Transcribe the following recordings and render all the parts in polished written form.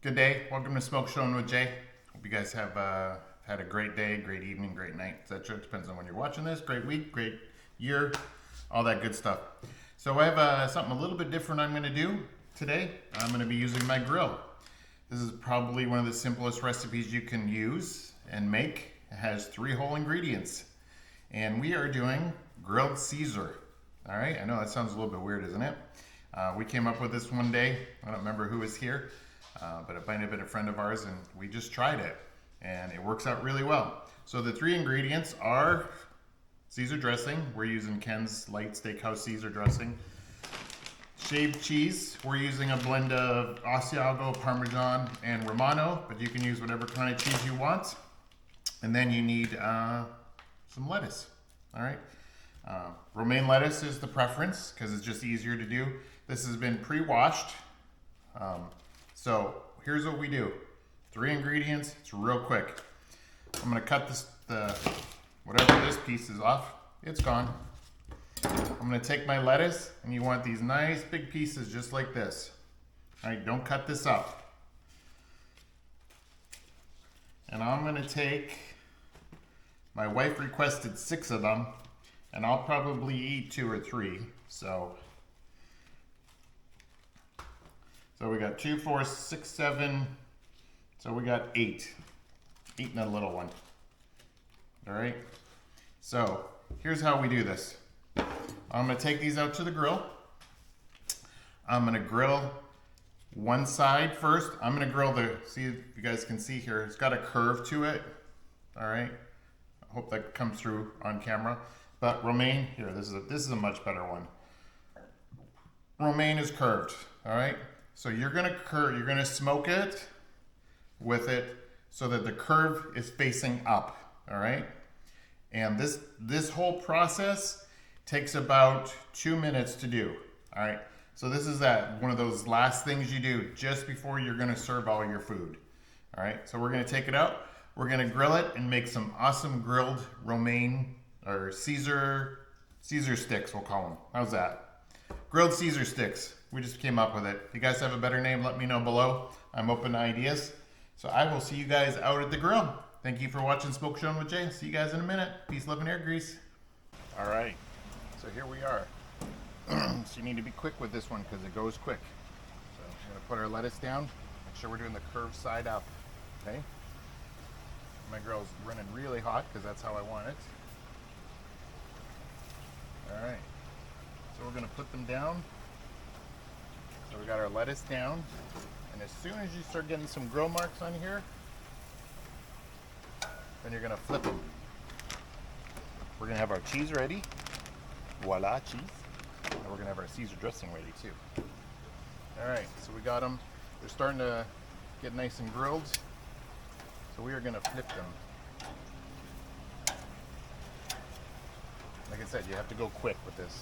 Good day. Welcome to Smoke Showing with Jay. Hope you guys have had a great day, great evening, great night, etc. Depends on when you're watching this. Great week, great year, all that good stuff. So I have something a little bit different I'm going to do today. I'm going to be using my grill. This is probably one of the simplest recipes you can use and make. It has 3 whole ingredients. And we are doing grilled Caesar. All right, I know that sounds a little bit weird, isn't it? We came up with this one day. I don't remember who was here. But it might have been a friend of ours, and we just tried it, and it works out really well. So the 3 ingredients are Caesar dressing. We're using Ken's Light Steakhouse Caesar dressing. Shaved cheese. We're using a blend of Asiago, Parmesan, and Romano, but you can use whatever kind of cheese you want. And then you need some lettuce. All right. Romaine lettuce is the preference because it's just easier to do. This has been pre-washed. So here's what we do. 3 ingredients, it's real quick. I'm gonna cut whatever this piece is off, it's gone. I'm gonna take my lettuce, and you want these nice big pieces just like this. All right, don't cut this up. And I'm gonna take, my wife requested 6 of them, and I'll probably eat 2 or 3, so we got 2, 4, 6, 7. So we got 8. Eating a little one. All right. So here's how we do this. I'm going to take these out to the grill. I'm going to grill one side first. I'm going to grill see if you guys can see here. It's got a curve to it. All right. I hope that comes through on camera. But romaine, here, this is a much better one. Romaine is curved. All right. So you're gonna smoke it with it so that the curve is facing up, all right? And this whole process takes about 2 minutes to do, all right? So this is one of those last things you do just before you're gonna serve all your food, all right? So we're gonna take it out, we're gonna grill it and make some awesome grilled romaine or Caesar sticks, we'll call them. How's that? Grilled Caesar sticks. We just came up with it. If you guys have a better name, let me know below. I'm open to ideas. So I will see you guys out at the grill. Thank you for watching Smoke Showing with Jay. See you guys in a minute. Peace, love, and air grease. All right, so here we are. So you need to be quick with this one because it goes quick. So I'm gonna put our lettuce down. Make sure we're doing the curved side up, okay? My grill's running really hot because that's how I want it. All right, so we're gonna put them down. So we got our lettuce down, and as soon as you start getting some grill marks on here, then you're gonna flip them. We're gonna have our cheese ready. Voila, cheese. And we're gonna have our Caesar dressing ready too. All right, so we got them. They're starting to get nice and grilled. So we are gonna flip them. Like I said, you have to go quick with this.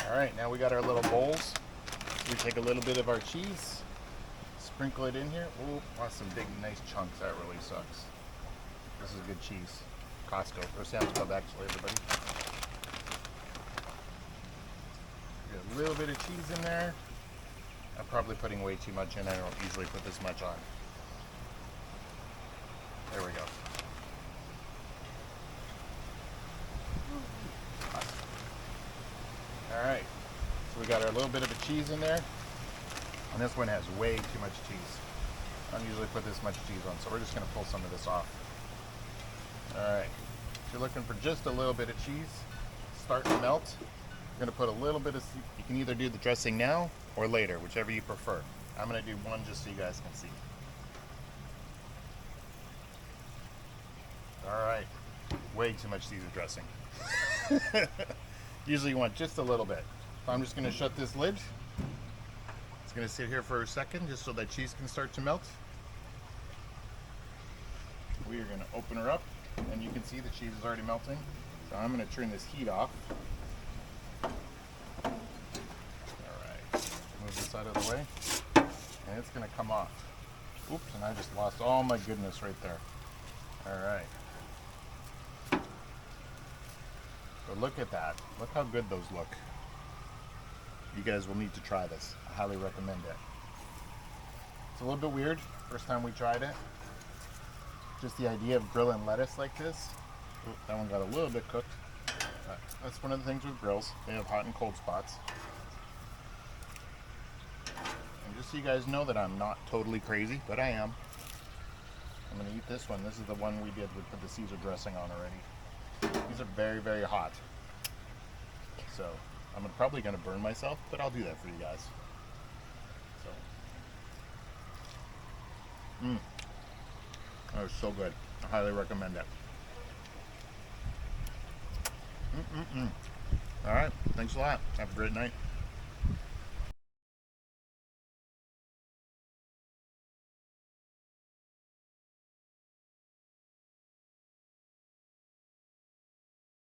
All right, now we got our little bowls. We take a little bit of our cheese, sprinkle it in here. Ooh, lost some big, nice chunks. That really sucks. This is good cheese. Costco, or Sam's Club, actually, everybody. Get a little bit of cheese in there. I'm probably putting way too much in. I don't usually put this much on. There we go. All right, so we got our little bit of a cheese in there, and this one has way too much cheese. I don't usually put this much cheese on, so we're just gonna pull some of this off. All right, if you're looking for just a little bit of cheese, starting to melt, you're gonna put a little bit of, you can either do the dressing now or later, whichever you prefer. I'm gonna do one just so you guys can see. All right, way too much Caesar dressing. Usually you want just a little bit. So I'm just gonna shut this lid. It's gonna sit here for a second just so that cheese can start to melt. We are gonna open her up, and you can see the cheese is already melting. So I'm gonna turn this heat off. All right, move this out of the way. And it's gonna come off. Oops, and I just lost all my goodness right there. All right. But look at that. Look how good those look. You guys will need to try this. I highly recommend it. It's a little bit weird. First time we tried it. Just the idea of grilling lettuce like this. Ooh, that one got a little bit cooked. But that's one of the things with grills. They have hot and cold spots. And just so you guys know that I'm not totally crazy, but I am. I'm going to eat this one. This is the one we did. We put the Caesar dressing on already. These are very, very hot. So I'm probably going to burn myself, but I'll do that for you guys. So, that was so good. I highly recommend it. All right. Thanks a lot. Have a great night.